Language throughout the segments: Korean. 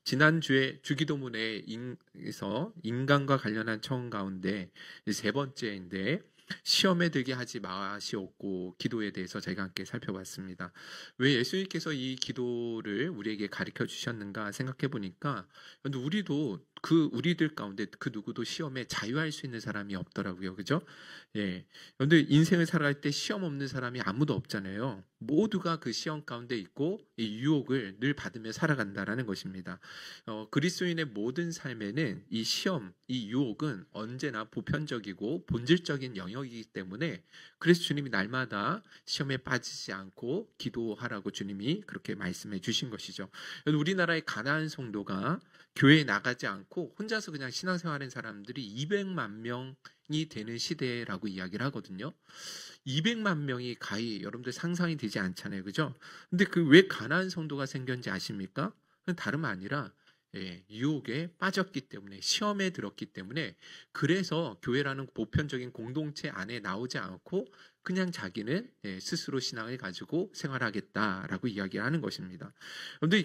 지난주에 주기도문에서 인간과 관련한 청원 가운데 세 번째인데 시험에 들게 하지 마시옵고 기도에 대해서 저희가 함께 살펴봤습니다. 왜 예수님께서 이 기도를 우리에게 가르쳐 주셨는가 생각해 보니까 우리도 우리들 가운데 그 누구도 시험에 자유할 수 있는 사람이 없더라고요. 그죠? 예. 그런데 인생을 살아갈 때 시험 없는 사람이 아무도 없잖아요. 모두가 그 시험 가운데 있고 이 유혹을 늘 받으며 살아간다라는 것입니다. 그리스도인의 모든 삶에는 이 시험, 이 유혹은 언제나 보편적이고 본질적인 영역이기 때문에 그래서 주님이 날마다 시험에 빠지지 않고 기도하라고 주님이 그렇게 말씀해 주신 것이죠. 우리나라의 가나안 성도가 교회에 나가지 않고 혼자서 그냥 신앙생활하는 사람들이 200만 명이 되는 시대라고 이야기를 하거든요. 200만 명이 가히 여러분들 상상이 되지 않잖아요. 그죠? 근데 왜 가나안 성도가 생겼는지 아십니까? 다름 아니라 유혹에 빠졌기 때문에 시험에 들었기 때문에 그래서 교회라는 보편적인 공동체 안에 나오지 않고 그냥 자기는 스스로 신앙을 가지고 생활하겠다라고 이야기하는 것입니다.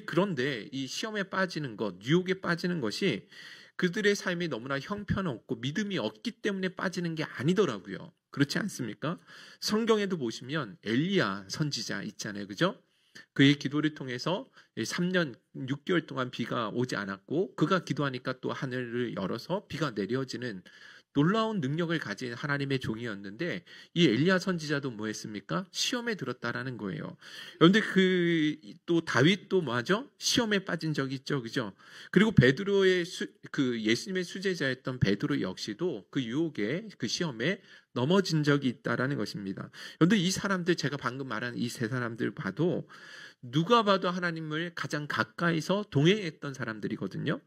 그런데 이 시험에 빠지는 것, 유혹에 빠지는 것이 그들의 삶이 너무나 형편없고 믿음이 없기 때문에 빠지는 게 아니더라고요. 그렇지 않습니까? 성경에도 보시면 엘리야 선지자 있잖아요. 그죠? 그의 기도를 통해서 3년 6개월 동안 비가 오지 않았고 그가 기도하니까 또 하늘을 열어서 비가 내려지는 놀라운 능력을 가진 하나님의 종이었는데 이 엘리야 선지자도 뭐 했습니까? 시험에 들었다라는 거예요. 그런데 또 다윗도 뭐하죠? 시험에 빠진 적이 있죠. 그죠? 그리고 베드로의 예수님의 수제자였던 베드로 역시도 그 유혹에 그 시험에 넘어진 적이 있다라는 것입니다. 그런데 이 사람들 제가 방금 말한 이 세 사람들 봐도 누가 봐도 하나님을 가장 가까이서 동행했던 사람들이거든요.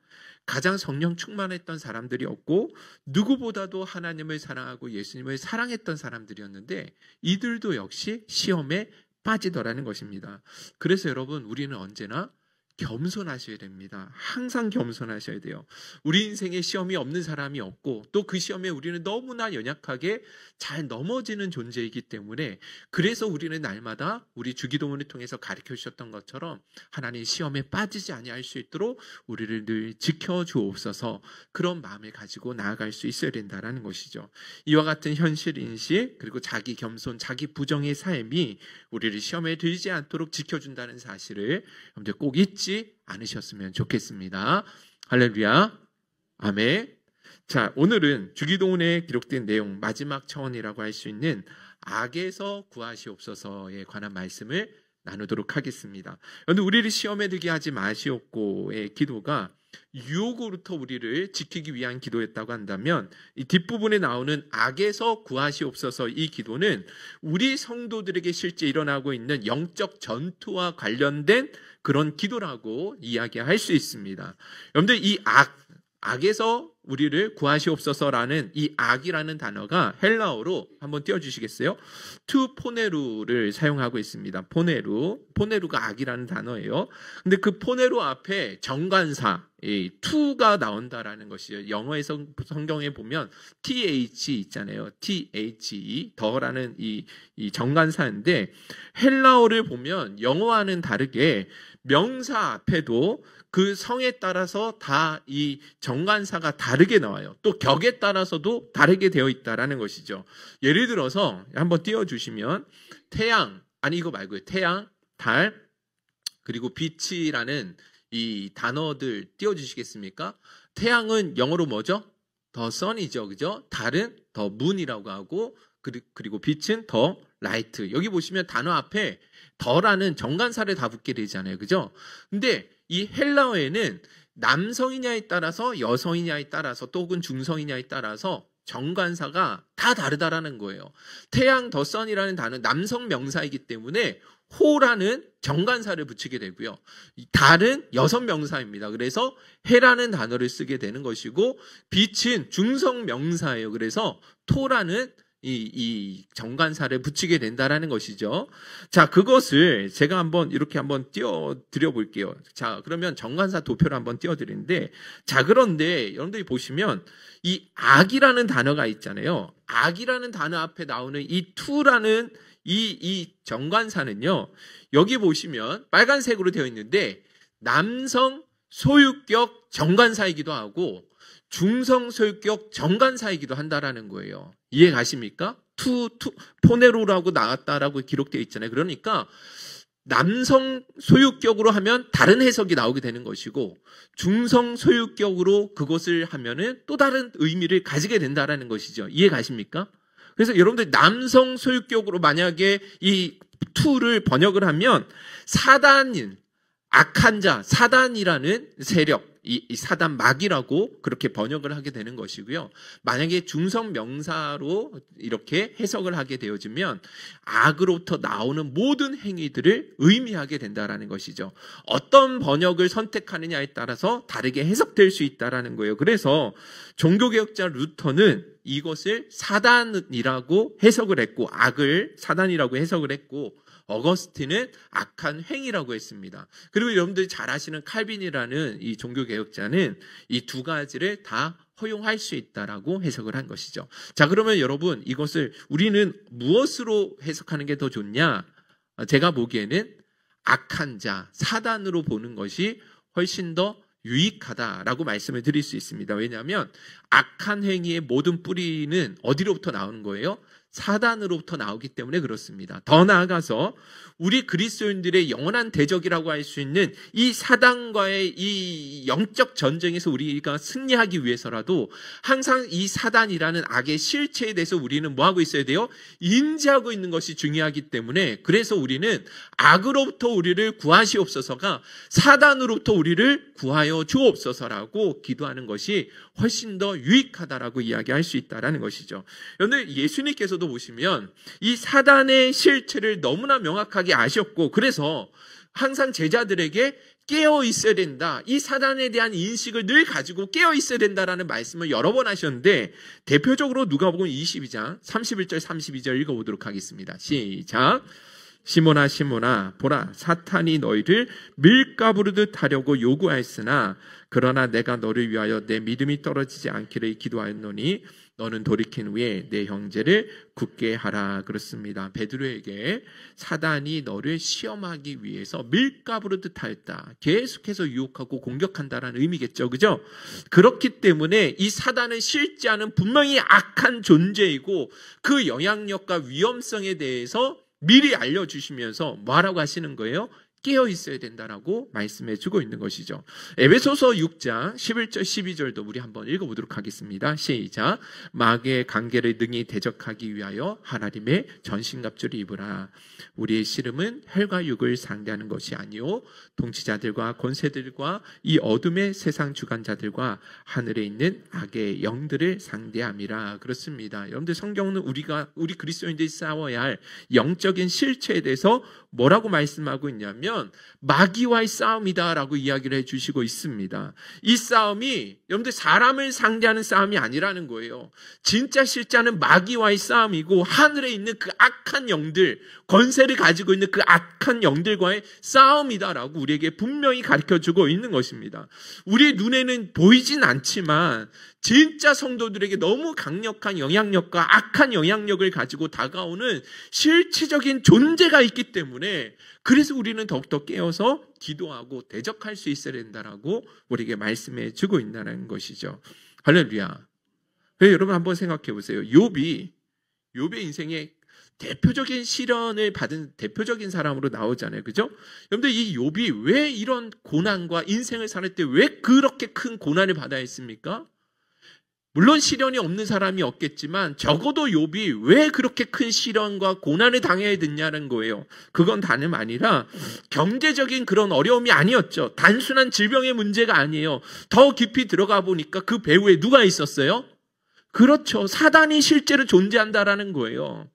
가장 성령 충만했던 사람들이었고 누구보다도 하나님을 사랑하고 예수님을 사랑했던 사람들이었는데 이들도 역시 시험에 빠지더라는 것입니다. 그래서 여러분 우리는 언제나 겸손하셔야 됩니다. 항상 겸손하셔야 돼요. 우리 인생에 시험이 없는 사람이 없고 또 그 시험에 우리는 너무나 연약하게 잘 넘어지는 존재이기 때문에 그래서 우리는 날마다 우리 주기도문을 통해서 가르쳐 주셨던 것처럼 하나님 시험에 빠지지 아니할 수 있도록 우리를 늘 지켜주옵소서 그런 마음을 가지고 나아갈 수 있어야 된다는 것이죠. 이와 같은 현실인식 그리고 자기 겸손, 자기 부정의 삶이 우리를 시험에 들지 않도록 지켜준다는 사실을 여러분들 꼭 잊지 않으셨으면 좋겠습니다. 할렐루야. 아멘. 자, 오늘은 주기도문에 기록된 내용 마지막 차원이라고 할 수 있는 악에서 구하시옵소서에 관한 말씀을 나누도록 하겠습니다. 그런데 우리를 시험에 들게 하지 마시옵고의 기도가 유혹으로부터 우리를 지키기 위한 기도였다고 한다면 이 뒷부분에 나오는 악에서 구하시옵소서 이 기도는 우리 성도들에게 실제 일어나고 있는 영적 전투와 관련된 그런 기도라고 이야기할 수 있습니다. 여러분들 이 악에서 우리를 구하시옵소서라는 이 악이라는 단어가 헬라어로 한번 띄워주시겠어요? 투포네루를 사용하고 있습니다. 포네루가 악이라는 단어예요. 근데 그 포네루 앞에 정관사 투가 나온다라는 것이에요. 영어에서 성경에 보면 th 있잖아요. the 더라는 이 정관사인데 헬라어를 보면 영어와는 다르게 명사 앞에도 그 성에 따라서 다 이 정관사가 다르게 나와요. 또 격에 따라서도 다르게 되어 있다라는 것이죠. 예를 들어서 한번 띄워주시면 태양, 아니 이거 말고요. 태양, 달, 그리고 빛이라는 이 단어들 띄워주시겠습니까? 태양은 영어로 뭐죠? 더 sun이죠. 그죠? 달은 더 moon이라고 하고 그리고 빛은 더 light. 여기 보시면 단어 앞에 더라는 정관사를 다 붙게 되잖아요. 그죠? 근데 이 헬라어에는 남성이냐에 따라서 여성이냐에 따라서 또 혹은 중성이냐에 따라서 정관사가 다 다르다라는 거예요. 태양 더 선이라는 단어는 남성 명사이기 때문에 호라는 정관사를 붙이게 되고요. 달은 여성 명사입니다. 그래서 해라는 단어를 쓰게 되는 것이고 빛은 중성 명사예요. 그래서 토라는 이 정관사를 붙이게 된다라는 것이죠. 자, 그것을 제가 이렇게 한번 띄워드려 볼게요. 자, 그러면 정관사 도표를 한번 띄워드리는데, 자, 그런데 여러분들이 보시면 이 악이라는 단어가 있잖아요. 악이라는 단어 앞에 나오는 이 투라는 이 정관사는요, 여기 보시면 빨간색으로 되어 있는데, 남성 소유격 정관사이기도 하고 중성 소유격 정관사이기도 한다라는 거예요. 이해 가십니까? 포네로라고 나왔다라고 기록되어 있잖아요. 그러니까 남성 소유격으로 하면 다른 해석이 나오게 되는 것이고 중성 소유격으로 그것을 하면은 또 다른 의미를 가지게 된다라는 것이죠. 이해 가십니까? 그래서 여러분들 남성 소유격으로 만약에 이 투를 번역을 하면 사단인, 악한 자, 사단이라는 세력, 이 사단 마귀라고 그렇게 번역을 하게 되는 것이고요. 만약에 중성 명사로 이렇게 해석을 하게 되어지면 악으로부터 나오는 모든 행위들을 의미하게 된다라는 것이죠. 어떤 번역을 선택하느냐에 따라서 다르게 해석될 수 있다라는 거예요. 그래서 종교개혁자 루터는 이것을 사단이라고 해석을 했고 악을 사단이라고 해석을 했고 어거스틴은 악한 행위라고 했습니다. 그리고 여러분들이 잘 아시는 칼빈이라는 이 종교개혁자는 이 두 가지를 다 허용할 수 있다라고 해석을 한 것이죠. 자, 그러면 여러분 이것을 우리는 무엇으로 해석하는 게 더 좋냐? 제가 보기에는 악한 자, 사단으로 보는 것이 훨씬 더 유익하다라고 말씀을 드릴 수 있습니다. 왜냐하면 악한 행위의 모든 뿌리는 어디로부터 나오는 거예요? 사단으로부터 나오기 때문에 그렇습니다. 더 나아가서 우리 그리스도인들의 영원한 대적이라고 할 수 있는 이 사단과의 이 영적 전쟁에서 우리가 승리하기 위해서라도 항상 이 사단이라는 악의 실체에 대해서 우리는 뭐하고 있어야 돼요? 인지하고 있는 것이 중요하기 때문에 그래서 우리는 악으로부터 우리를 구하시옵소서가 사단으로부터 우리를 구하여 주옵소서라고 기도하는 것이 훨씬 더 유익하다라고 이야기할 수 있다라는 것이죠. 그런데 예수님께서도 보시면 이 사단의 실체를 너무나 명확하게 아셨고 그래서 항상 제자들에게 깨어 있어야 된다. 이 사단에 대한 인식을 늘 가지고 깨어 있어야 된다라는 말씀을 여러 번 하셨는데 대표적으로 누가복음 22장 31절 32절 읽어보도록 하겠습니다. 시작. 시몬아 시몬아 보라 사탄이 너희를 밀가부르듯 하려고 요구하였으나 그러나 내가 너를 위하여 내 믿음이 떨어지지 않기를 기도하였노니 너는 돌이킨 후에 내 형제를 굳게 하라 그렇습니다. 베드로에게 사단이 너를 시험하기 위해서 밀가부르듯 하였다. 계속해서 유혹하고 공격한다라는 의미겠죠. 그죠? 그렇기 때문에 이 사단은 실제하는 분명히 악한 존재이고 그 영향력과 위험성에 대해서 미리 알려주시면서 뭐라고 하시는 거예요? 깨어 있어야 된다라고 말씀해 주고 있는 것이죠. 에베소서 6장 11절 12절도 우리 한번 읽어보도록 하겠습니다. 시작. 마귀의 관계를 능히 대적하기 위하여 하나님의 전신갑주를 입으라. 우리의 씨름은 혈과 육을 상대하는 것이 아니요 통치자들과 권세들과 이 어둠의 세상 주관자들과 하늘에 있는 악의 영들을 상대함이라. 그렇습니다. 여러분들 성경은 우리 그리스도인들이 싸워야 할 영적인 실체에 대해서 뭐라고 말씀하고 있냐면 마귀와의 싸움이다라고 이야기를 해주시고 있습니다. 이 싸움이 여러분들 사람을 상대하는 싸움이 아니라는 거예요. 진짜 실제는 마귀와의 싸움이고 하늘에 있는 그 악한 영들, 권세를 가지고 있는 그 악한 영들과의 싸움이다라고 우리에게 분명히 가르쳐주고 있는 것입니다. 우리 눈에는 보이진 않지만 진짜 성도들에게 너무 강력한 영향력과 악한 영향력을 가지고 다가오는 실체적인 존재가 있기 때문에 그래서 우리는 더욱더 깨어서 기도하고 대적할 수 있어야 된다라고 우리에게 말씀해 주고 있다는 것이죠. 할렐루야. 여러분 한번 생각해 보세요. 욥의 인생에 대표적인 시련을 받은 대표적인 사람으로 나오잖아요. 그죠? 여러분들 이 욥이 왜 이런 고난과 인생을 살 때 왜 그렇게 큰 고난을 받아야 했습니까? 물론 시련이 없는 사람이 없겠지만 적어도 욥이 왜 그렇게 큰 시련과 고난을 당해야 됐냐는 거예요. 그건 다름 아니라 경제적인 그런 어려움이 아니었죠. 단순한 질병의 문제가 아니에요. 더 깊이 들어가 보니까 그 배후에 누가 있었어요? 그렇죠. 사단이 실제로 존재한다라는 거예요.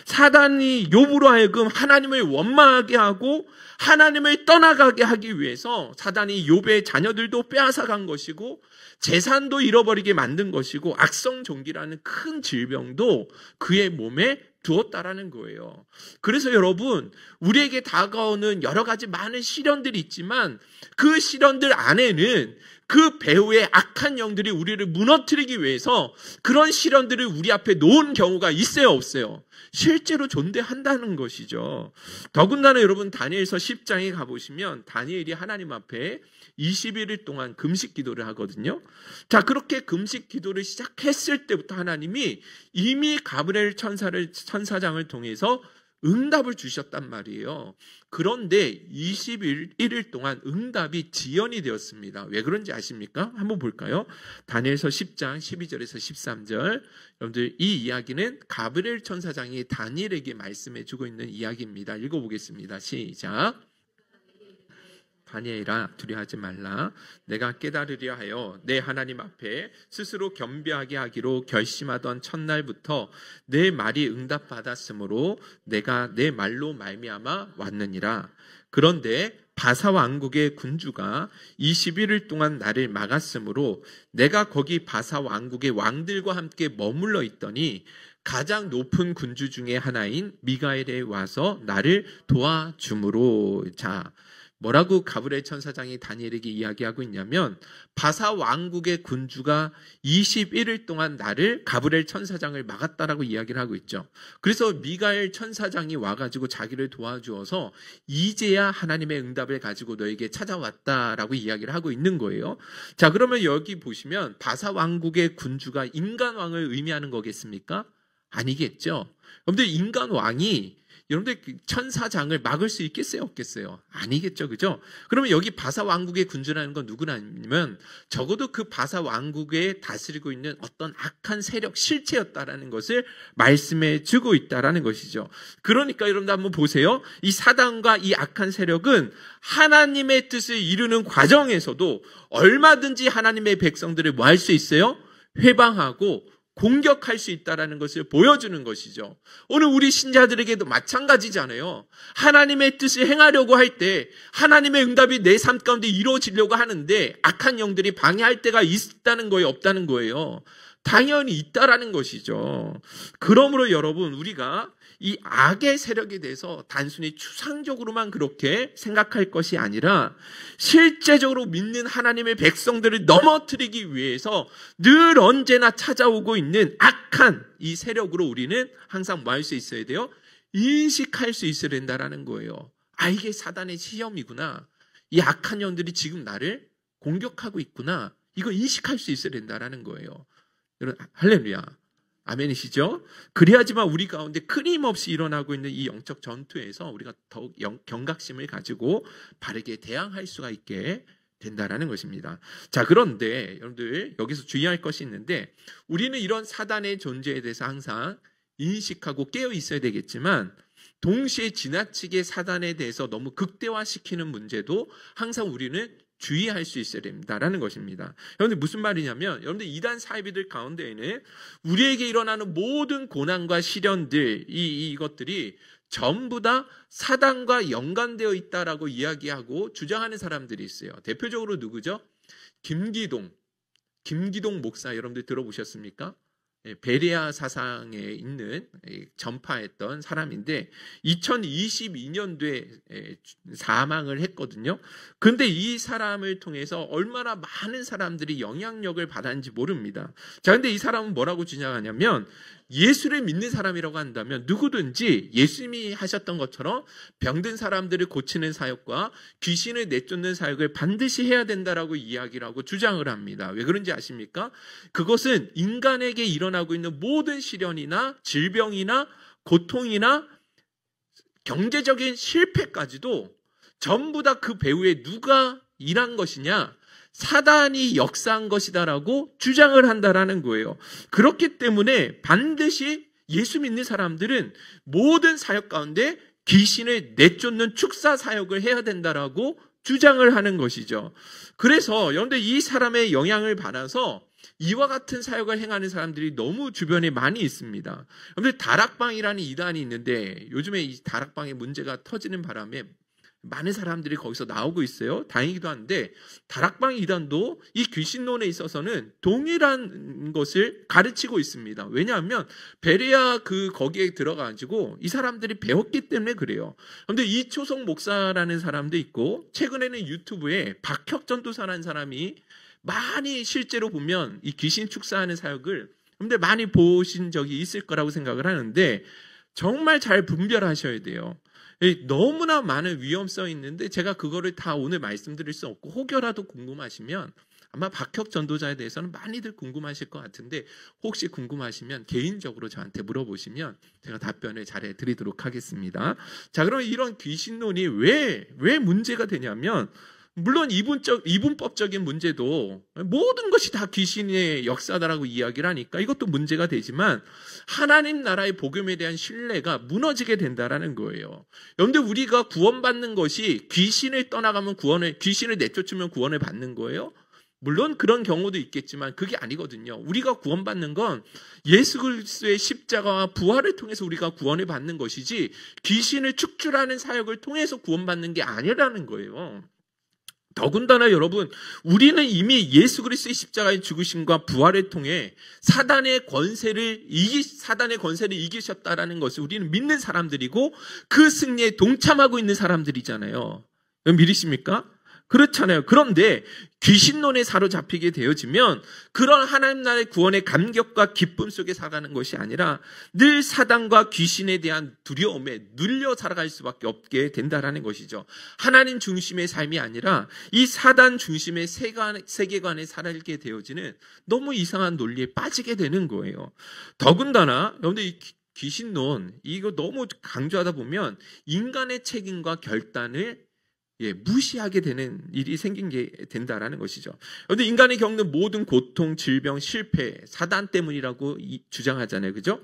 사단이 욥으로 하여금 하나님을 원망하게 하고 하나님을 떠나가게 하기 위해서 사단이 욥의 자녀들도 빼앗아간 것이고 재산도 잃어버리게 만든 것이고 악성종기라는 큰 질병도 그의 몸에 두었다라는 거예요. 그래서 여러분 우리에게 다가오는 여러 가지 많은 시련들이 있지만 그 시련들 안에는 그 배후의 악한 영들이 우리를 무너뜨리기 위해서 그런 시련들을 우리 앞에 놓은 경우가 있어요, 없어요? 실제로 존재한다는 것이죠. 더군다나 여러분 다니엘서 10장에 가보시면 다니엘이 하나님 앞에 21일 동안 금식 기도를 하거든요. 자, 그렇게 금식 기도를 시작했을 때부터 하나님이 이미 가브리엘 천사장을 통해서 응답을 주셨단 말이에요. 그런데 21일 동안 응답이 지연이 되었습니다. 왜 그런지 아십니까? 한번 볼까요? 다니엘서 10장 12절에서 13절. 여러분들 이 이야기는 가브리엘 천사장이 다니엘에게 말씀해 주고 있는 이야기입니다. 읽어보겠습니다. 시작. 다니엘아, 두려워하지 말라. 내가 깨달으려 하여 내 하나님 앞에 스스로 겸비하게 하기로 결심하던 첫날부터 내 말이 응답받았으므로 내가 내 말로 말미암아 왔느니라. 그런데 바사 왕국의 군주가 21일 동안 나를 막았으므로 내가 거기 바사 왕국의 왕들과 함께 머물러 있더니 가장 높은 군주 중에 하나인 미가엘에 와서 나를 도와주므로. 자, 뭐라고 가브리엘 천사장이 다니엘에게 이야기하고 있냐면 바사 왕국의 군주가 21일 동안 나를 가브리엘 천사장을 막았다라고 이야기를 하고 있죠. 그래서 미가엘 천사장이 와가지고 자기를 도와주어서 이제야 하나님의 응답을 가지고 너에게 찾아왔다라고 이야기를 하고 있는 거예요. 자, 그러면 여기 보시면 바사 왕국의 군주가 인간 왕을 의미하는 거겠습니까? 아니겠죠. 여러분들 인간 왕이 여러분들 천사장을 막을 수 있겠어요, 없겠어요? 아니겠죠, 그죠? 그러면 여기 바사 왕국의 군주라는 건 누구냐면 적어도 그 바사 왕국에 다스리고 있는 어떤 악한 세력 실체였다라는 것을 말씀해 주고 있다라는 것이죠. 그러니까 여러분들 한번 보세요. 이 사단과 이 악한 세력은 하나님의 뜻을 이루는 과정에서도 얼마든지 하나님의 백성들을 뭐 할 수 있어요? 회방하고 공격할 수 있다는 것을 보여주는 것이죠. 오늘 우리 신자들에게도 마찬가지잖아요. 하나님의 뜻을 행하려고 할 때 하나님의 응답이 내 삶 가운데 이루어지려고 하는데 악한 영들이 방해할 때가 있다는 거예요, 없다는 거예요? 당연히 있다라는 것이죠. 그러므로 여러분, 우리가 이 악의 세력에 대해서 단순히 추상적으로만 그렇게 생각할 것이 아니라 실제적으로 믿는 하나님의 백성들을 넘어뜨리기 위해서 늘 언제나 찾아오고 있는 악한 이 세력으로 우리는 항상 뭐 할 수 있어야 돼요? 인식할 수 있어야 된다라는 거예요. 아, 이게 사단의 시험이구나. 이 악한 영들이 지금 나를 공격하고 있구나. 이거 인식할 수 있어야 된다라는 거예요. 여러분, 할렐루야. 아멘이시죠? 그래야지만 우리 가운데 끊임없이 일어나고 있는 이 영적 전투에서 우리가 더욱 경각심을 가지고 바르게 대항할 수가 있게 된다라는 것입니다. 자, 그런데 여러분들 여기서 주의할 것이 있는데 우리는 이런 사단의 존재에 대해서 항상 인식하고 깨어 있어야 되겠지만 동시에 지나치게 사단에 대해서 너무 극대화시키는 문제도 항상 우리는 주의할 수 있어야 됩니다라는 것입니다. 여러분들 무슨 말이냐면 여러분들 이단 사이비들 가운데에는 우리에게 일어나는 모든 고난과 시련들 이것들이 전부 다 사단과 연관되어 있다라고 이야기하고 주장하는 사람들이 있어요. 대표적으로 누구죠? 김기동 목사 여러분들 들어보셨습니까? 베레아 사상에 있는 전파했던 사람인데 2022년도에 사망을 했거든요. 근데 이 사람을 통해서 얼마나 많은 사람들이 영향력을 받았는지 모릅니다. 자, 근데 이 사람은 뭐라고 주장하냐면 예수를 믿는 사람이라고 한다면 누구든지 예수님이 하셨던 것처럼 병든 사람들을 고치는 사역과 귀신을 내쫓는 사역을 반드시 해야 된다라고 이야기를 하고 주장을 합니다. 왜 그런지 아십니까? 그것은 인간에게 일어나고 있는 모든 시련이나 질병이나 고통이나 경제적인 실패까지도 전부 다 그 배후에 누가 일한 것이냐? 사단이 역사한 것이다라고 주장을 한다라는 거예요. 그렇기 때문에 반드시 예수 믿는 사람들은 모든 사역 가운데 귀신을 내쫓는 축사 사역을 해야 된다라고 주장을 하는 것이죠. 그래서 여러분들 이 사람의 영향을 받아서 이와 같은 사역을 행하는 사람들이 너무 주변에 많이 있습니다. 여러분들 다락방이라는 이단이 있는데 요즘에 이 다락방의 문제가 터지는 바람에 많은 사람들이 거기서 나오고 있어요. 다행이기도 한데 다락방 이단도 이 귀신론에 있어서는 동일한 것을 가르치고 있습니다. 왜냐하면 베레아 거기에 들어가지고 이 사람들이 배웠기 때문에 그래요. 그런데 이초성 목사라는 사람도 있고 최근에는 유튜브에 박혁 전도사라는 사람이 많이 실제로 보면 이 귀신 축사하는 사역을 여러분들 많이 보신 적이 있을 거라고 생각을 하는데 정말 잘 분별하셔야 돼요. 너무나 많은 위험성이 있는데 제가 그거를 다 오늘 말씀드릴 수 없고 혹여라도 궁금하시면 아마 박혁 전도자에 대해서는 많이들 궁금하실 것 같은데 혹시 궁금하시면 개인적으로 저한테 물어보시면 제가 답변을 잘 해드리도록 하겠습니다. 자, 그럼 이런 귀신론이 왜 문제가 되냐면 물론 이분법적인 문제도 모든 것이 다 귀신의 역사다라고 이야기를 하니까 이것도 문제가 되지만 하나님 나라의 복음에 대한 신뢰가 무너지게 된다라는 거예요. 여러분들 우리가 구원받는 것이 귀신을 떠나가면 귀신을 내쫓으면 구원을 받는 거예요? 물론 그런 경우도 있겠지만 그게 아니거든요. 우리가 구원받는 건 예수 그리스도의 십자가와 부활을 통해서 우리가 구원을 받는 것이지 귀신을 축출하는 사역을 통해서 구원받는 게 아니라는 거예요. 더군다나 여러분, 우리는 이미 예수 그리스도의 십자가의 죽으심과 부활을 통해 사단의 권세를 이기셨다라는 것을 우리는 믿는 사람들이고 그 승리에 동참하고 있는 사람들이잖아요. 믿으십니까? 그렇잖아요. 그런데 귀신론에 사로잡히게 되어지면 그런 하나님 나라의 구원의 감격과 기쁨 속에 살아가는 것이 아니라 늘 사단과 귀신에 대한 두려움에 눌려 살아갈 수밖에 없게 된다라는 것이죠. 하나님 중심의 삶이 아니라 이 사단 중심의 세계관에 살게 되어지는 너무 이상한 논리에 빠지게 되는 거예요. 더군다나 여러분들 이 귀신론 이거 너무 강조하다 보면 인간의 책임과 결단을 무시하게 되는 일이 생긴 게 된다라는 것이죠. 그런데 인간이 겪는 모든 고통, 질병, 실패, 사단 때문이라고 주장하잖아요. 그죠?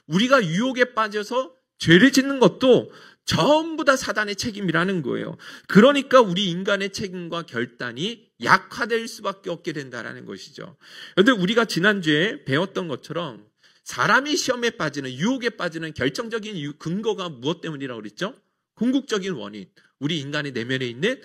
우리가 유혹에 빠져서 죄를 짓는 것도 전부 다 사단의 책임이라는 거예요. 그러니까 우리 인간의 책임과 결단이 약화될 수밖에 없게 된다라는 것이죠. 그런데 우리가 지난주에 배웠던 것처럼 사람이 시험에 빠지는, 유혹에 빠지는 결정적인 근거가 무엇 때문이라고 그랬죠? 궁극적인 원인. 우리 인간의 내면에 있는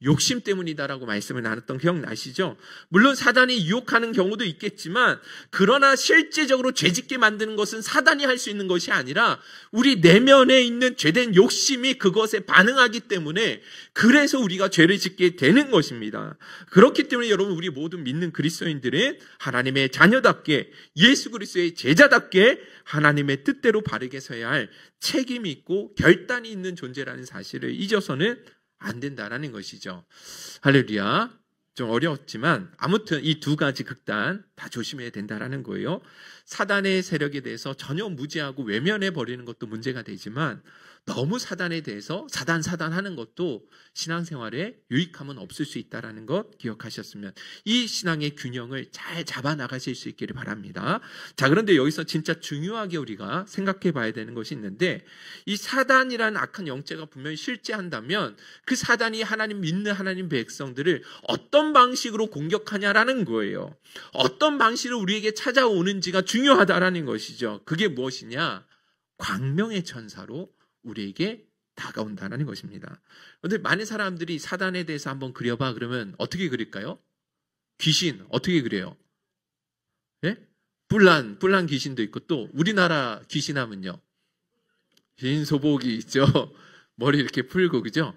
욕심 때문이다라고 말씀을 나눴던 기억나시죠? 물론 사단이 유혹하는 경우도 있겠지만 그러나 실제적으로 죄짓게 만드는 것은 사단이 할 수 있는 것이 아니라 우리 내면에 있는 죄된 욕심이 그것에 반응하기 때문에 그래서 우리가 죄를 짓게 되는 것입니다. 그렇기 때문에 여러분 우리 모든 믿는 그리스도인들은 하나님의 자녀답게 예수 그리스도의 제자답게 하나님의 뜻대로 바르게 서야 할 책임이 있고 결단이 있는 존재라는 사실을 잊어서는 안 된다라는 것이죠. 할렐루야. 좀 어려웠지만 아무튼 이 두 가지 극단 다 조심해야 된다라는 거예요. 사단의 세력에 대해서 전혀 무지하고 외면해 버리는 것도 문제가 되지만 너무 사단에 대해서 사단 하는 것도 신앙생활에 유익함은 없을 수 있다는 것 기억하셨으면 이 신앙의 균형을 잘 잡아 나가실 수 있기를 바랍니다. 자, 그런데 여기서 진짜 중요하게 우리가 생각해 봐야 되는 것이 있는데 이 사단이라는 악한 영체가 분명히 실제한다면 그 사단이 하나님 믿는 하나님 백성들을 어떤 방식으로 공격하냐라는 거예요. 어떤 방식으로 우리에게 찾아오는지가 중요하다라는 것이죠. 그게 무엇이냐? 광명의 천사로 우리에게 다가온다는 것입니다. 그런데 많은 사람들이 사단에 대해서 한번 그려봐 그러면 어떻게 그릴까요? 귀신 어떻게 그려요? 예? 뿔난 귀신도 있고 또 우리나라 귀신 하면요. 흰 소복이 있죠. 머리 이렇게 풀고 그죠?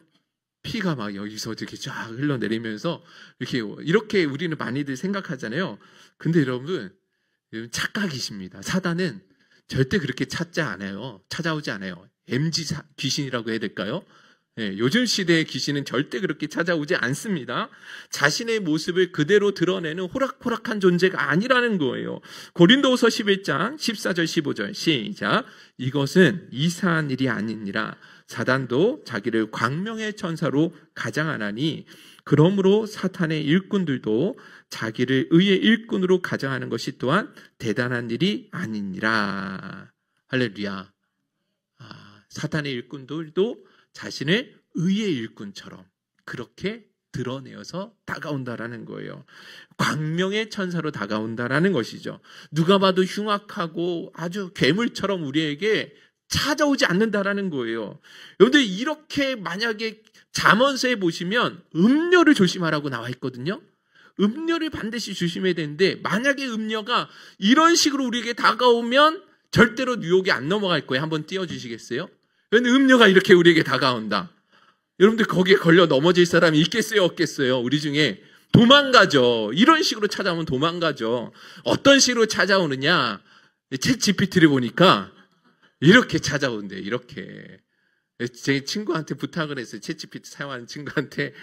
피가 막 여기서 이렇게 쫙 흘러내리면서 이렇게 우리는 많이들 생각하잖아요. 근데 여러분 착각이십니다. 사단은 절대 그렇게 찾아오지 않아요. MG 귀신이라고 해야 될까요? 네, 요즘 시대의 귀신은 절대 그렇게 찾아오지 않습니다. 자신의 모습을 그대로 드러내는 호락호락한 존재가 아니라는 거예요. 고린도후서 11장 14절 15절 시작. 이것은 이상한 일이 아니니라. 사단도 자기를 광명의 천사로 가장하나니 그러므로 사탄의 일꾼들도 자기를 의의 일꾼으로 가장하는 것이 또한 대단한 일이 아니니라. 할렐루야. 사탄의 일꾼들도 자신을 의의 일꾼처럼 그렇게 드러내어서 다가온다라는 거예요. 광명의 천사로 다가온다라는 것이죠. 누가 봐도 흉악하고 아주 괴물처럼 우리에게 찾아오지 않는다라는 거예요. 여러분들 이렇게 만약에 잠언서에 보시면 음녀를 조심하라고 나와 있거든요. 음녀를 반드시 조심해야 되는데 만약에 음녀가 이런 식으로 우리에게 다가오면 절대로 유혹이 안 넘어갈 거예요. 한번 띄워주시겠어요? 음녀가 이렇게 우리에게 다가온다. 여러분들 거기에 걸려 넘어질 사람이 있겠어요? 없겠어요? 우리 중에 도망가죠. 이런 식으로 찾아오면 도망가죠. 어떤 식으로 찾아오느냐? 챗 GPT를 보니까 이렇게 찾아온대. 이렇게. 제 친구한테 부탁을 했어요. 챗 GPT 사용하는 친구한테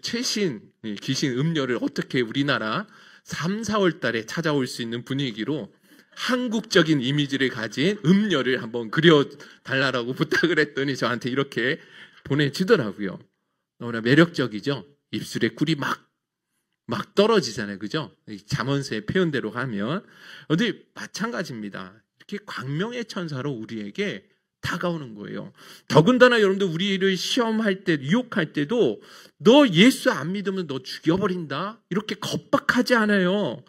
최신 귀신 음료를 어떻게 우리나라 3, 4월 달에 찾아올 수 있는 분위기로 한국적인 이미지를 가진 음료를 한번 그려달라고 부탁을 했더니 저한테 이렇게 보내주더라고요. 너무나 매력적이죠? 입술에 꿀이 막 떨어지잖아요. 그죠? 잠언서의 표현대로 하면. 근데 마찬가지입니다. 이렇게 광명의 천사로 우리에게 다가오는 거예요. 더군다나 여러분들 우리를 시험할 때, 유혹할 때도 너 예수 안 믿으면 너 죽여버린다? 이렇게 겁박하지 않아요.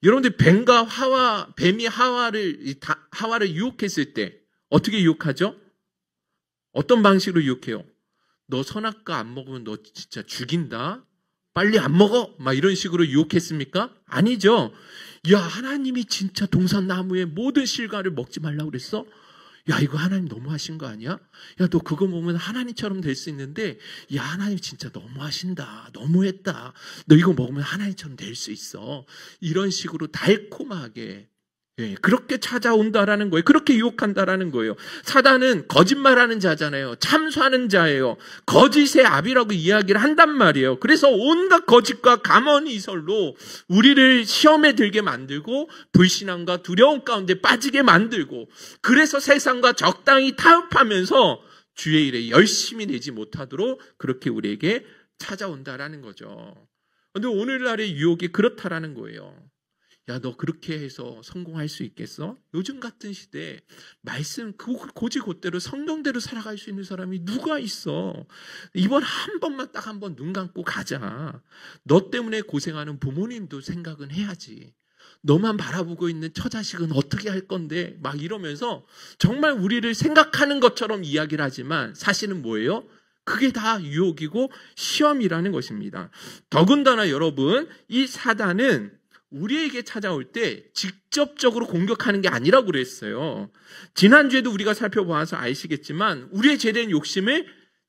여러분들 뱀이 하와를 유혹했을 때 어떻게 유혹하죠? 어떤 방식으로 유혹해요? 너 선악과 안 먹으면 너 진짜 죽인다? 빨리 안 먹어? 막 이런 식으로 유혹했습니까? 아니죠. 야, 하나님이 진짜 동산나무의 모든 실과를 먹지 말라고 그랬어? 야, 이거 하나님 너무하신 거 아니야? 야, 너 그거 먹으면 하나님처럼 될 수 있는데, 야, 하나님 진짜 너무하신다. 너무했다. 너 이거 먹으면 하나님처럼 될 수 있어. 이런 식으로 달콤하게, 그렇게 찾아온다라는 거예요. 그렇게 유혹한다라는 거예요. 사단은 거짓말하는 자잖아요. 참소하는 자예요. 거짓의 아비라고 이야기를 한단 말이에요. 그래서 온갖 거짓과 감언이설로 우리를 시험에 들게 만들고 불신앙과 두려움 가운데 빠지게 만들고, 그래서 세상과 적당히 타협하면서 주의 일에 열심히 내지 못하도록 그렇게 우리에게 찾아온다라는 거죠. 그런데 오늘날의 유혹이 그렇다라는 거예요. 야, 너 그렇게 해서 성공할 수 있겠어? 요즘 같은 시대에 말씀 고지곧대로 성경대로 살아갈 수 있는 사람이 누가 있어? 이번 한 번만 딱 한 번 눈 감고 가자. 너 때문에 고생하는 부모님도 생각은 해야지. 너만 바라보고 있는 처자식은 어떻게 할 건데? 막 이러면서 정말 우리를 생각하는 것처럼 이야기를 하지만 사실은 뭐예요? 그게 다 유혹이고 시험이라는 것입니다. 더군다나 여러분, 이 사단은 우리에게 찾아올 때 직접적으로 공격하는 게 아니라고 그랬어요. 지난주에도 우리가 살펴보아서 아시겠지만 우리의 죄된 욕심을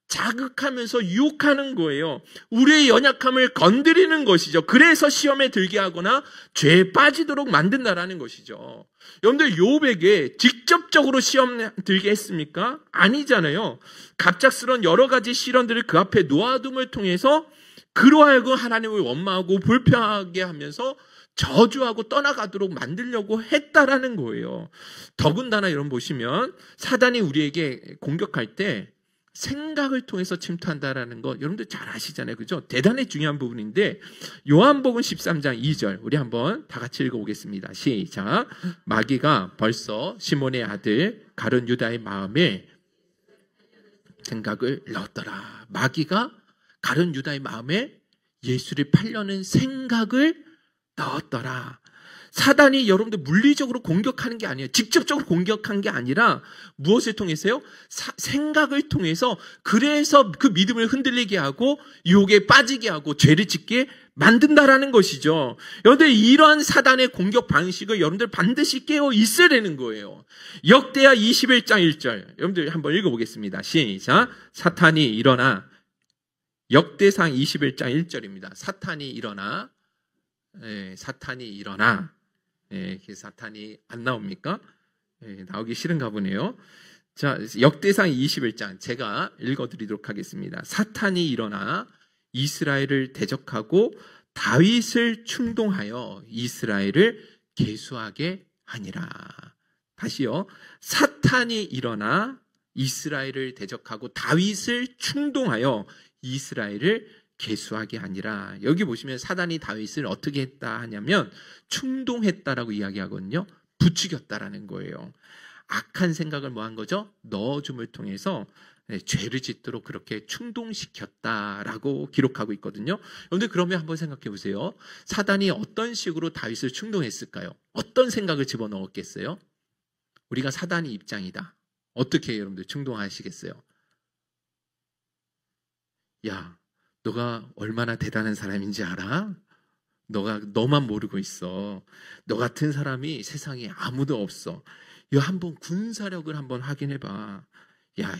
자극하면서 유혹하는 거예요. 우리의 연약함을 건드리는 것이죠. 그래서 시험에 들게 하거나 죄에 빠지도록 만든다라는 것이죠. 여러분들 욥에게 직접적으로 시험 들게 했습니까? 아니잖아요. 갑작스러운 여러 가지 시련들을 그 앞에 놓아둠을 통해서 그로 하여금 하나님을 원망하고 불평하게 하면서 저주하고 떠나가도록 만들려고 했다라는 거예요. 더군다나 여러분 보시면 사단이 우리에게 공격할 때 생각을 통해서 침투한다라는 거 여러분들 잘 아시잖아요. 그죠? 대단히 중요한 부분인데 요한복음 13장 2절 우리 한번 다 같이 읽어보겠습니다. 시작. 마귀가 벌써 시몬의 아들 가룟 유다의 마음에 생각을 넣었더라. 마귀가 가룟 유다의 마음에 예수를 팔려는 생각을 넣었더라. 사단이 여러분들 물리적으로 공격하는 게 아니에요. 직접적으로 공격한 게 아니라 무엇을 통해서요? 생각을 통해서 그래서 그 믿음을 흔들리게 하고 유혹에 빠지게 하고 죄를 짓게 만든다라는 것이죠. 여러분들 이러한 사단의 공격 방식을 여러분들 반드시 깨어 있어야 되는 거예요. 역대하 21장 1절 여러분들 한번 읽어보겠습니다. 시작. 사탄이 일어나 역대상 21장 1절입니다. 사탄이 일어나 사탄이 일어나 사탄이 안 나옵니까? 나오기 싫은가 보네요. 자, 역대상 21장 제가 읽어드리도록 하겠습니다. 사탄이 일어나 이스라엘을 대적하고 다윗을 충동하여 이스라엘을 계수하게 하니라. 다시요. 사탄이 일어나 이스라엘을 대적하고 다윗을 충동하여 이스라엘을 계수하게 아니라. 여기 보시면 사단이 다윗을 어떻게 했다 하냐면 충동했다라고 이야기하거든요. 부추겼다라는 거예요. 악한 생각을 뭐 한 거죠? 넣어줌을 통해서 죄를 짓도록 그렇게 충동시켰다라고 기록하고 있거든요. 그런데 그러면 한번 생각해 보세요. 사단이 어떤 식으로 다윗을 충동했을까요? 어떤 생각을 집어넣었겠어요? 우리가 사단의 입장이다. 어떻게 여러분들 충동하시겠어요? 야, 너가 얼마나 대단한 사람인지 알아? 너만 모르고 있어. 너 같은 사람이 세상에 아무도 없어. 야, 한번 군사력을 한번 확인해봐. 야,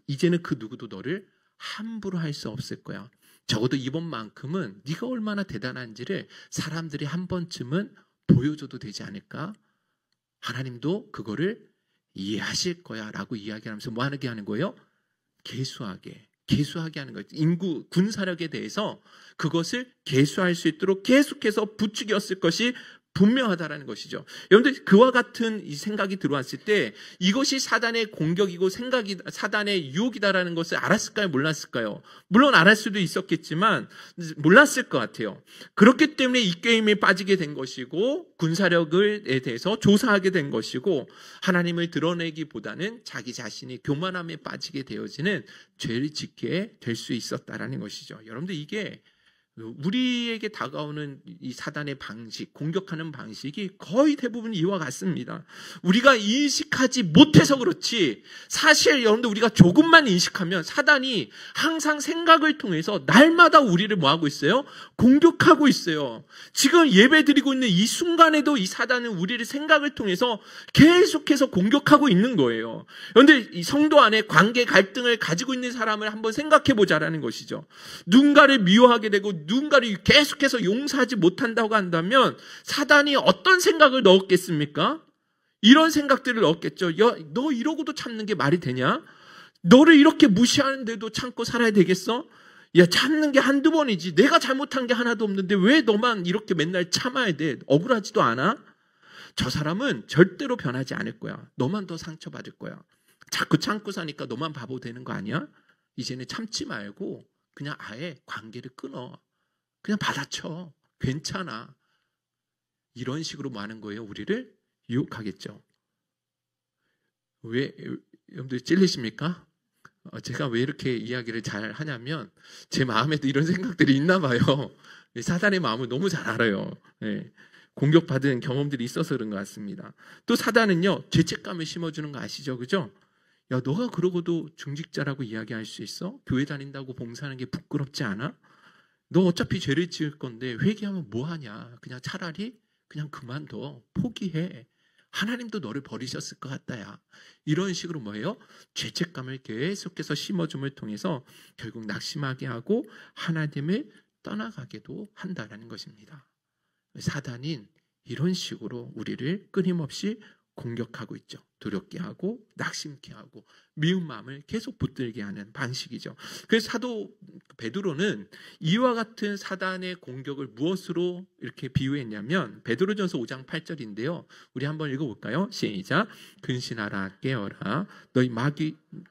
이제는 그 누구도 너를 함부로 할 수 없을 거야. 적어도 이번만큼은 네가 얼마나 대단한지를 사람들이 한 번쯤은 보여줘도 되지 않을까? 하나님도 그거를 이해하실 거야 라고 이야기하면서 뭐 하게 하는 거예요? 계수하게 하는 거예요. 인구, 군사력에 대해서 그것을 계수할 수 있도록 계속해서 부추겼을 것이 분명하다라는 것이죠. 여러분들 그와 같은 이 생각이 들어왔을 때 이것이 사단의 공격이고 사단의 유혹이다라는 것을 알았을까요? 몰랐을까요? 물론 알을 수도 있었겠지만 몰랐을 것 같아요. 그렇기 때문에 이 게임에 빠지게 된 것이고 군사력에 대해서 조사하게 된 것이고 하나님을 드러내기보다는 자기 자신이 교만함에 빠지게 되어지는 죄를 짓게 될 수 있었다라는 것이죠. 여러분들 이게 우리에게 다가오는 이 사단의 방식, 공격하는 방식이 거의 대부분 이와 같습니다. 우리가 인식하지 못해서 그렇지 사실 여러분들 우리가 조금만 인식하면 사단이 항상 생각을 통해서 날마다 우리를 뭐하고 있어요? 공격하고 있어요. 지금 예배 드리고 있는 이 순간에도 이 사단은 우리를 생각을 통해서 계속해서 공격하고 있는 거예요. 그런데 이 성도 안에 관계 갈등을 가지고 있는 사람을 한번 생각해 보자라는 것이죠. 누군가를 미워하게 되고 누군가를 계속해서 용서하지 못한다고 한다면 사단이 어떤 생각을 넣었겠습니까? 이런 생각들을 넣었겠죠. 야, 너 이러고도 참는 게 말이 되냐? 너를 이렇게 무시하는데도 참고 살아야 되겠어? 야, 참는 게 한두 번이지. 내가 잘못한 게 하나도 없는데 왜 너만 이렇게 맨날 참아야 돼? 억울하지도 않아? 저 사람은 절대로 변하지 않을 거야. 너만 더 상처받을 거야. 자꾸 참고 사니까 너만 바보 되는 거 아니야? 이제는 참지 말고 그냥 아예 관계를 끊어. 그냥 받아쳐. 괜찮아. 이런 식으로 뭐 하는 거예요? 우리를 유혹하겠죠. 왜 여러분들 찔리십니까? 제가 왜 이렇게 이야기를 잘 하냐면 제 마음에도 이런 생각들이 있나 봐요. 사단의 마음을 너무 잘 알아요. 네. 공격받은 경험들이 있어서 그런 것 같습니다. 또 사단은요, 죄책감을 심어주는 거 아시죠? 그죠? 야, 너가 그러고도 중직자라고 이야기할 수 있어? 교회 다닌다고 봉사하는 게 부끄럽지 않아? 너 어차피 죄를 지을 건데 회개하면 뭐하냐? 그냥 차라리 그냥 그만둬. 포기해. 하나님도 너를 버리셨을 것 같다야. 이런 식으로 뭐예요? 죄책감을 계속해서 심어줌을 통해서 결국 낙심하게 하고 하나님을 떠나가게도 한다라는 것입니다. 사단인 이런 식으로 우리를 끊임없이 공격하고 있죠. 두렵게 하고 낙심케 하고 미운 마음을 계속 붙들게 하는 방식이죠. 그래서 사도 베드로는 이와 같은 사단의 공격을 무엇으로 이렇게 비유했냐면 베드로전서 5장 8절인데요. 우리 한번 읽어볼까요? 시작. 근신하라 깨어라 너희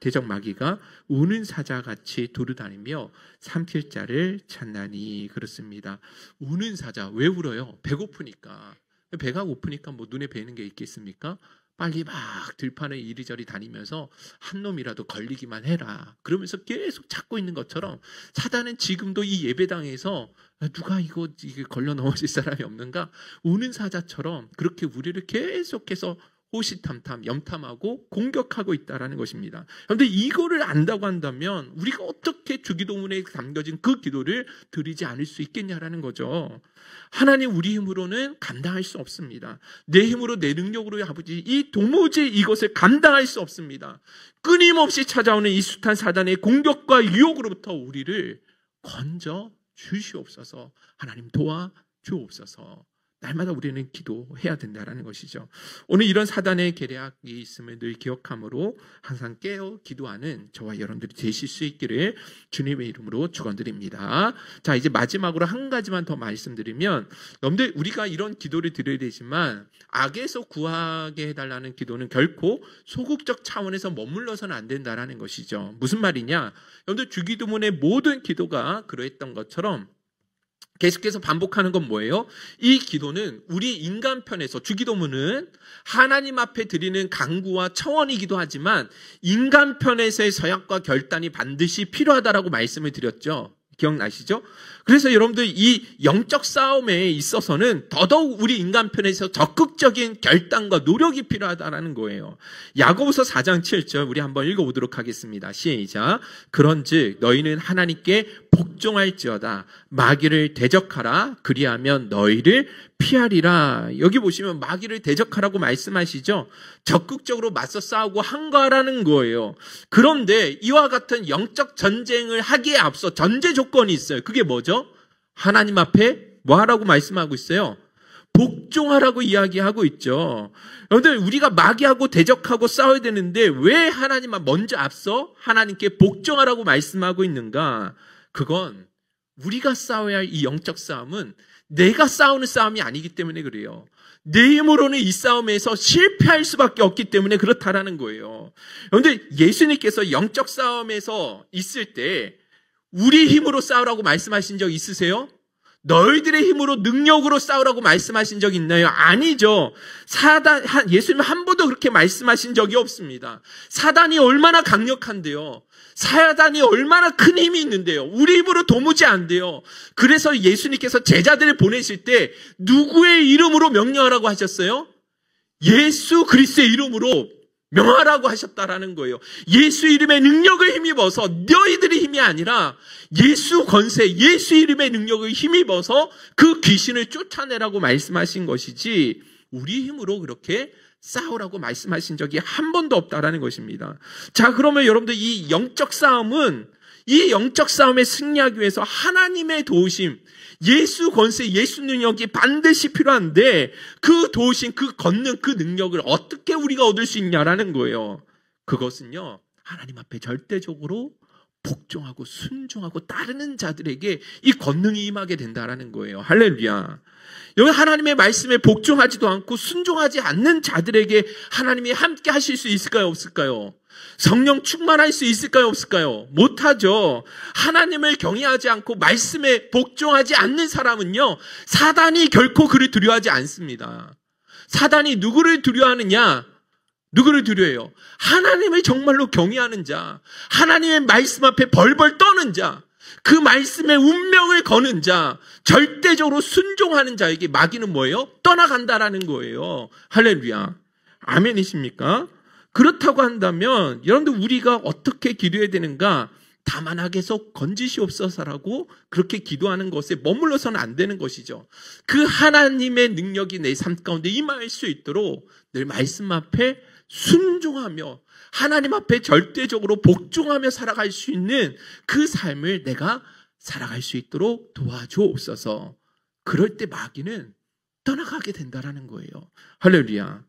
대적 마귀가 우는 사자같이 두루다니며 삼킬 자를 찾나니. 그렇습니다. 우는 사자. 왜 울어요? 배고프니까. 배가 고프니까 뭐 눈에 뵈는 게 있겠습니까? 빨리 막 들판에 이리저리 다니면서 한 놈이라도 걸리기만 해라. 그러면서 계속 찾고 있는 것처럼 사단은 지금도 이 예배당에서 누가 이거 걸려 넘어질 사람이 없는가? 우는 사자처럼 그렇게 우리를 계속해서 호시탐탐, 염탐하고 공격하고 있다라는 것입니다. 그런데 이거를 안다고 한다면 우리가 어떻게 주기도문에 담겨진 그 기도를 드리지 않을 수 있겠냐라는 거죠. 하나님 우리 힘으로는 감당할 수 없습니다. 내 힘으로 내 능력으로 아버지 이 도무지 이것을 감당할 수 없습니다. 끊임없이 찾아오는 이 숱한 사단의 공격과 유혹으로부터 우리를 건져 주시옵소서. 하나님 도와 주옵소서. 날마다 우리는 기도해야 된다는 것이죠. 오늘 이런 사단의 계략이 있음을 늘 기억함으로 항상 깨어 기도하는 저와 여러분들이 되실 수 있기를 주님의 이름으로 축원드립니다. 자, 이제 마지막으로 한 가지만 더 말씀드리면 여러분들 우리가 이런 기도를 드려야 되지만 악에서 구하게 해달라는 기도는 결코 소극적 차원에서 머물러서는 안 된다는 것이죠. 무슨 말이냐? 여러분들 주기도문의 모든 기도가 그러했던 것처럼 계속해서 반복하는 건 뭐예요? 이 기도는 우리 인간 편에서 주기도문은 하나님 앞에 드리는 간구와 청원이기도 하지만 인간 편에서의 서약과 결단이 반드시 필요하다라고 말씀을 드렸죠. 기억나시죠? 그래서 여러분들 이 영적 싸움에 있어서는 더더욱 우리 인간 편에서 적극적인 결단과 노력이 필요하다라는 거예요. 야고보서 4장 7절 우리 한번 읽어보도록 하겠습니다. 시작. 그런즉 너희는 하나님께 복종할지어다. 마귀를 대적하라. 그리하면 너희를 피하리라. 여기 보시면 마귀를 대적하라고 말씀하시죠. 적극적으로 맞서 싸우고 항거하라는 거예요. 그런데 이와 같은 영적 전쟁을 하기에 앞서 전제 조건이 있어요. 그게 뭐죠? 하나님 앞에 뭐 하라고 말씀하고 있어요? 복종하라고 이야기하고 있죠. 여러분들, 우리가 마귀하고 대적하고 싸워야 되는데 왜 하나님만 먼저 앞서 하나님께 복종하라고 말씀하고 있는가? 그건 우리가 싸워야 할 이 영적 싸움은 내가 싸우는 싸움이 아니기 때문에 그래요. 내 힘으로는 이 싸움에서 실패할 수밖에 없기 때문에 그렇다라는 거예요. 그런데 예수님께서 영적 싸움에서 있을 때 우리 힘으로 싸우라고 말씀하신 적 있으세요? 너희들의 힘으로 능력으로 싸우라고 말씀하신 적 있나요? 아니죠. 예수님 한 번도 그렇게 말씀하신 적이 없습니다. 사단이 얼마나 강력한데요. 사단이 얼마나 큰 힘이 있는데요. 우리 힘으로 도무지 안 돼요. 그래서 예수님께서 제자들을 보내실 때 누구의 이름으로 명령하라고 하셨어요? 예수 그리스도의 이름으로 명하라고 하셨다라는 거예요. 예수 이름의 능력을 힘입어서 너희들의 힘이 아니라 예수 권세, 예수 이름의 능력을 힘입어서 그 귀신을 쫓아내라고 말씀하신 것이지 우리 힘으로 그렇게 싸우라고 말씀하신 적이 한 번도 없다라는 것입니다. 자, 그러면 여러분들 이 영적 싸움에 승리하기 위해서 하나님의 도우심, 예수 권세, 예수 능력이 반드시 필요한데 그 도우심, 그 권능, 그 능력을 어떻게 우리가 얻을 수 있냐라는 거예요. 그것은요, 하나님 앞에 절대적으로 복종하고 순종하고 따르는 자들에게 이 권능이 임하게 된다라는 거예요. 할렐루야. 여기 하나님의 말씀에 복종하지도 않고 순종하지 않는 자들에게 하나님이 함께 하실 수 있을까요? 없을까요? 성령 충만할 수 있을까요? 없을까요? 못하죠. 하나님을 경외하지 않고 말씀에 복종하지 않는 사람은요, 사단이 결코 그를 두려워하지 않습니다. 사단이 누구를 두려워하느냐? 누구를 두려워해요? 하나님을 정말로 경외하는 자, 하나님의 말씀 앞에 벌벌 떠는 자, 그 말씀의 운명을 거는 자, 절대적으로 순종하는 자에게 마귀는 뭐예요? 떠나간다라는 거예요. 할렐루야. 아멘이십니까? 그렇다고 한다면 여러분들 우리가 어떻게 기도해야 되는가? 다만 하게서 건지시옵소서라고 그렇게 기도하는 것에 머물러서는 안 되는 것이죠. 그 하나님의 능력이 내 삶 가운데 임할 수 있도록 늘 말씀 앞에 순종하며 하나님 앞에 절대적으로 복종하며 살아갈 수 있는 그 삶을 내가 살아갈 수 있도록 도와주옵소서. 그럴 때 마귀는 떠나가게 된다라는 거예요. 할렐루야.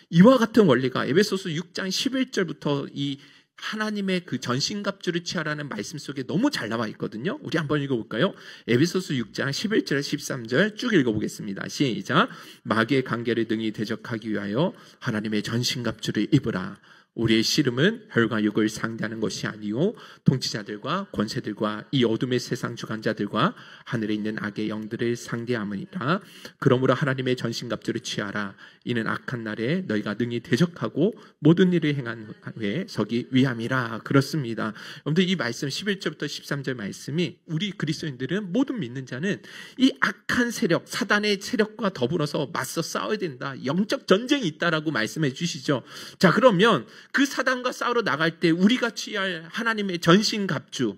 이와 같은 원리가 에베소서 6장 11절부터 이 하나님의 그 전신갑주를 취하라는 말씀 속에 너무 잘 나와 있거든요. 우리 한번 읽어볼까요? 에베소서 6장 11절 13절 쭉 읽어보겠습니다. 시작. 마귀의 관계를 능히 대적하기 위하여 하나님의 전신갑주를 입으라. 우리의 씨름은 혈과 육을 상대하는 것이 아니요 통치자들과 권세들과 이 어둠의 세상 주관자들과 하늘에 있는 악의 영들을 상대함이니라. 그러므로 하나님의 전신갑주를 취하라. 이는 악한 날에 너희가 능히 대적하고 모든 일을 행한 후에 서기 위함이라. 그렇습니다. 여러분들 이 말씀 11절부터 13절 말씀이 우리 그리스도인들은 모든 믿는 자는 이 악한 세력, 사단의 세력과 더불어서 맞서 싸워야 된다. 영적 전쟁이 있다라고 말씀해 주시죠. 자, 그러면 그 사단과 싸우러 나갈 때 우리가 취할 하나님의 전신갑주,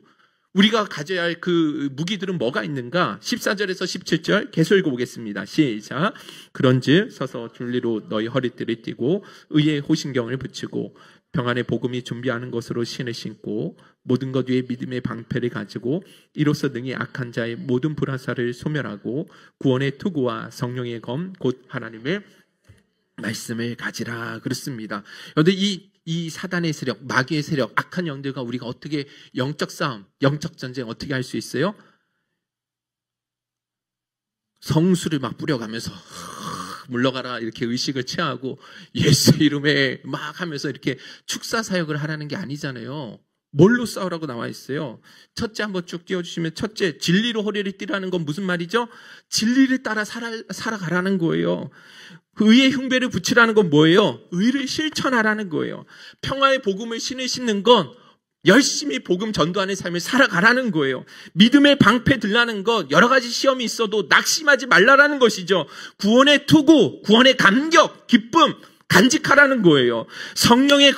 우리가 가져야 할 그 무기들은 뭐가 있는가? 14절에서 17절 계속 읽어보겠습니다. 시작. 그런즉 서서 진리로 너희 허리띠를 띠고 의의 호신경을 붙이고 평안의 복음이 준비하는 것으로 신을 신고 모든 것 위에 믿음의 방패를 가지고 이로써 능히 악한 자의 모든 불화살을 소멸하고 구원의 투구와 성령의 검 곧 하나님의 말씀을 가지라. 그렇습니다. 그런데 이 사단의 세력, 마귀의 세력, 악한 영들과 우리가 어떻게 영적 싸움, 영적 전쟁 어떻게 할 수 있어요? 성수를 막 뿌려가면서 물러가라 이렇게 의식을 취하고 예수 이름에 막 하면서 이렇게 축사 사역을 하라는 게 아니잖아요. 뭘로 싸우라고 나와 있어요? 첫째 한번 쭉 띄워주시면, 첫째, 진리로 허리를 띠라는 건 무슨 말이죠? 진리를 따라 살아가라는 거예요. 의의 흉배를 붙이라는 건 뭐예요? 의를 실천하라는 거예요. 평화의 복음을 신을 신는 건 열심히 복음 전도하는 삶을 살아가라는 거예요. 믿음의 방패 들라는 것, 여러 가지 시험이 있어도 낙심하지 말라라는 것이죠. 구원의 투구, 구원의 감격, 기쁨, 간직하라는 거예요. 성령의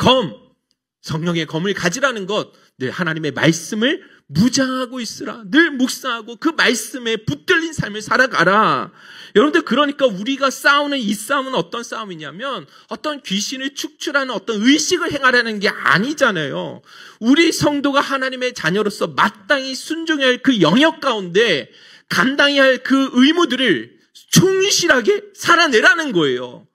검을 가지라는 것, 늘 하나님의 말씀을 무장하고 있으라. 늘 묵상하고 그 말씀에 붙들린 삶을 살아가라. 여러분들, 그러니까 우리가 싸우는 이 싸움은 어떤 싸움이냐면 어떤 귀신을 축출하는 어떤 의식을 행하라는 게 아니잖아요. 우리 성도가 하나님의 자녀로서 마땅히 순종해야 할 그 영역 가운데 감당해야 할 그 의무들을 충실하게 살아내라는 거예요.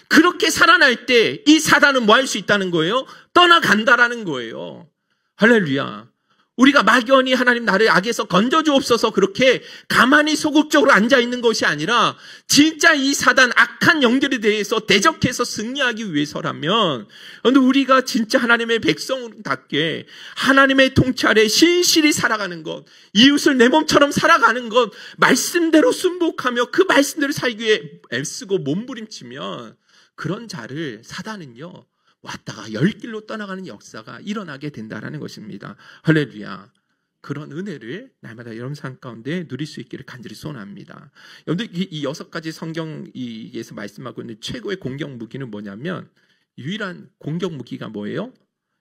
그렇게 살아날 때 이 사단은 뭐 할 수 있다는 거예요? 떠나간다라는 거예요. 할렐루야. 우리가 막연히 하나님 나를 악에서 건져주옵소서 그렇게 가만히 소극적으로 앉아있는 것이 아니라 진짜 이 사단 악한 영들에 대해서 대적해서 승리하기 위해서라면 우리가 진짜 하나님의 백성답게 하나님의 통치 아래 신실히 살아가는 것, 이웃을 내 몸처럼 살아가는 것, 말씀대로 순복하며 그 말씀대로 살기 위해 애쓰고 몸부림치면 그런 자를 사단은요 왔다가 열길로 떠나가는 역사가 일어나게 된다는 것입니다. 할렐루야. 그런 은혜를 날마다 여러분 삶 가운데 누릴 수 있기를 간절히 소원합니다. 여러분들, 이 6가지 성경에서 말씀하고 있는 최고의 공격 무기는 뭐냐면 유일한 공격 무기가 뭐예요?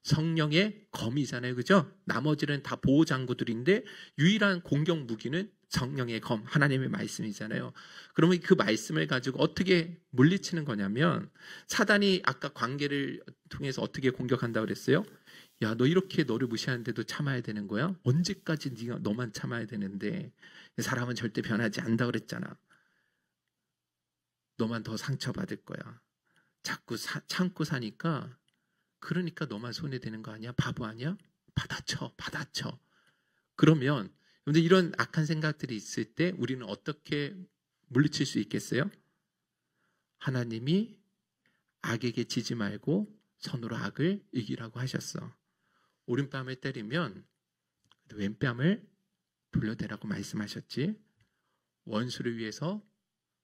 성령의 검이잖아요. 그죠? 나머지는 다 보호장구들인데 유일한 공격 무기는 성령의 검, 하나님의 말씀이잖아요. 그러면 그 말씀을 가지고 어떻게 물리치는 거냐면 사단이 아까 관계를 통해서 어떻게 공격한다고 그랬어요? 야, 너 이렇게 너를 무시하는데도 참아야 되는 거야? 언제까지 네가 너만 참아야 되는데 사람은 절대 변하지 않는다 그랬잖아. 너만 더 상처받을 거야. 자꾸 참고 사니까 그러니까 너만 손해되는 거 아니야? 바보 아니야? 받아쳐. 그러면 근데 이런 악한 생각들이 있을 때 우리는 어떻게 물리칠 수 있겠어요? 하나님이 악에게 지지 말고 선으로 악을 이기라고 하셨어. 오른뺨을 때리면 왼뺨을 돌려대라고 말씀하셨지. 원수를 위해서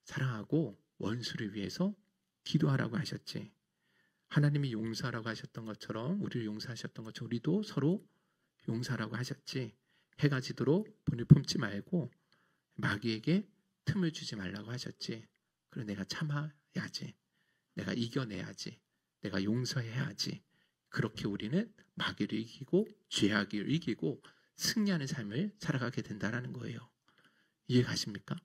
사랑하고 원수를 위해서 기도하라고 하셨지. 하나님이 용서하라고 하셨던 것처럼 우리를 용서하셨던 것처럼 우리도 서로 용서하라고 하셨지. 해가 지도록 분을 품지 말고 마귀에게 틈을 주지 말라고 하셨지. 그래 내가 참아야지. 내가 이겨내야지. 내가 용서해야지. 그렇게 우리는 마귀를 이기고 죄악을 이기고 승리하는 삶을 살아가게 된다는 거예요. 이해가십니까?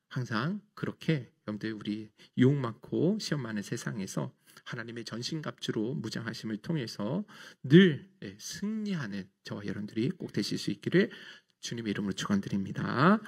항상 그렇게 여러분들 우리 유혹 많고 시험 많은 세상에서 하나님의 전신갑주로 무장하심을 통해서 늘 승리하는 저와 여러분들이 꼭 되실 수 있기를 주님의 이름으로 축원드립니다.